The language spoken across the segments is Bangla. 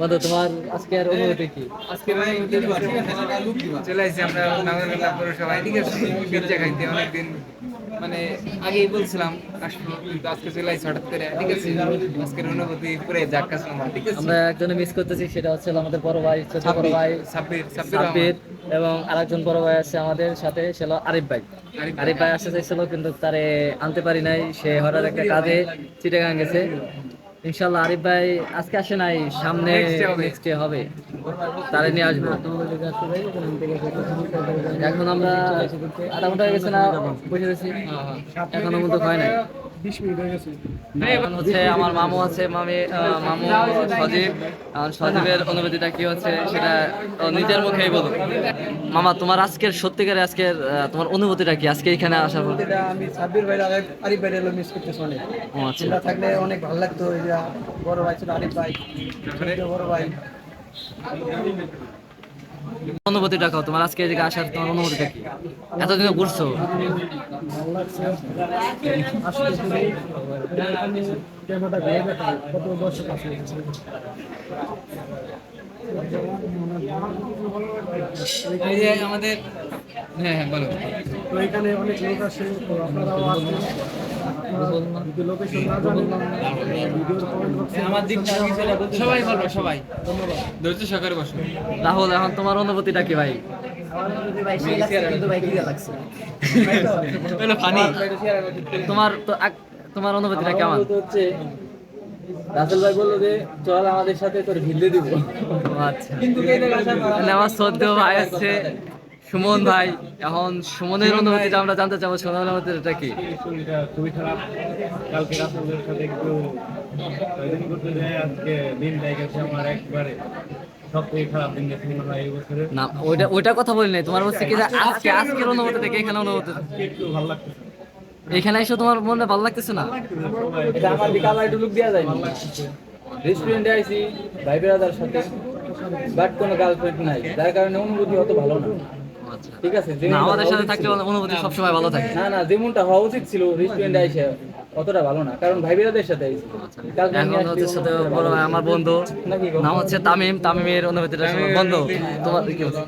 বন্ধু তোমার আজকের অনুভূতি কি? আজকে চলে আসছি আমরা নাগরকোলা পৌরসভায়, ঠিক আছে, পিজ্জা খাইতে অনেকদিন মানে আগেই বলছিলাম আসবো, কিন্তু আজকে চলে আসছি হঠাৎ করে, ঠিক আছে। আজকের অনুভূতি পুরো জাক্কাস মামা, ঠিক আছে। আমরা একজনে মিস করতেছি, সেটা হচ্ছে আমাদের বড় ভাই, ছোট বড় ভাই সাব্বির সাব্বির রহমান। সাব্বির। এবং আরেকজন বড় ভাই আছে আমাদের সাথে, ছিল আরিফ ভাই। আরিফ ভাই আসতে চাইছিল কিন্তু তারে আনতে পারি নাই, সে হঠাৎ একটা কাজে চিটাগাং গেছে। ইনশাল্লাহ আরিফ ভাই আজকে আসে নাই, সামনে নেক্সট ডে হবে, তারে নিয়ে আসবো। এখন আমরা আধা ঘন্টা হয়ে গেছে না বসে রয়েছি, এখনো মতো হয় নাই। 20 মিনিট হয়ে গেছে। এখন হচ্ছে আমার মামু আছে, মামু সজীব। সজীবের অনুভূতিটা কি হচ্ছে সেটা ও নিজের মুখেই বলো। মামা, তোমার আজকের সত্যিকারে আজকের তোমার অনুভূতিটা কি আজকে এখানে আসার পর? এটা আমি সাব্বির ভাই আরিফ ভাই মিস করতেছি অনেক। ও আচ্ছা, তোমরা থাকলে অনেক ভালো লাগতো। এই যে বড় ভাই ছিল আরিফ ভাই, ছোট বড় ভাই। অনুভূতিটা কও, তোমার আজকে এদিকে আসার তোমার অনুভূতিটা কি? এতদিন ঘুরছো। ভালো লাগছে আসলে তুমি এখানে ক্যামেরাটা ঘুরে দেখো কত দর্শক আছে। এই যে আমাদের, হ্যাঁ হ্যাঁ বলো। তো এখানে অনেক লোক আসে, তো আপনারাও আসেন। যদি লোকেশন না জানেন ভিডিওর কমেন্ট বক্সে আমার দিক সবাই বলবো, সবাই ধৈর্য সহকারে বসো। রাহুল, এখন তোমার অনুভূতিটা কি ভাই? ফানি তোমার তো তোমার অনুভূতিটা কেমন? হচ্ছে রাসেল ভাই বললো যে চল আমাদের সাথে তোর ভিলে দিব। ও আচ্ছা, মানে আমার শ্রদ্ধেয় ভাই হচ্ছে সুমন ভাই। এখন সুমনের অনুভূতিটা আমরা জানতে চাবো, সুমনের অনুভূতিটা কি? শরীরটা খুবই খারাপ। কালকে রাসেলের সাথে একটু দিন করতে যাই, আজকে দিনটাই গেছে আমার একবারে সব থেকে খারাপ দিন গেছে মনে হয় এই বছরে। না, ওইটা কথা বলি নাই, তোমার হচ্ছে কি যে আজকের অনুভূতি থেকে এখানে অনুভূতি, একটু ভালো লাগতেছে। এখানে এসে তোমার মনে ভালো লাগতেছে না? এটা আমার দিকে আমার একটু লুক দেওয়া যায় রেস্টুরেন্টে আইছি ভাই বেড়াদার সাথে, বাট কোনো গার্লফ্রেন্ড নাই, যার কারণে অনুভূতি অত ভালো না। আচ্ছা, ঠিক আছে, না, আমাদের সাথে থাকলে অনুভূতি সবসময় ভালো থাকে। না না, যেমনটা হওয়া উচিত ছিল রেস্টুরেন্টে আইসে অতটা ভালো না, কারণ ভাই বেড়াদের সাথে আইছি। এখন হচ্ছে সাথে বড় ভাই আমার বন্ধু, নাকি নাম হচ্ছে তামিম। তামিমের অনুভূতিটা শোনো। বন্ধু, তোমার কি হচ্ছে?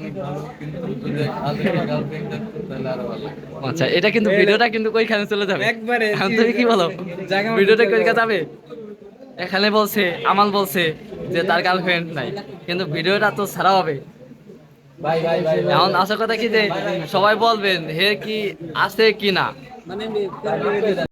আচ্ছা, এটা কিন্তু ভিডিওটা কিন্তু কইখানে চলে যাবে একবারে এখন, তুমি কি বলো? ভিডিওটা কইখানে যাবে? এখানে বলছে, আমাল বলছে যে তার গার্লফ্রেন্ড নাই, কিন্তু ভিডিওটা তো ছাড়া হবে। ভাই ভাই ভাই এখন আশা কথা কি যে সবাই বলবেন হে কি আছে কি না। মানে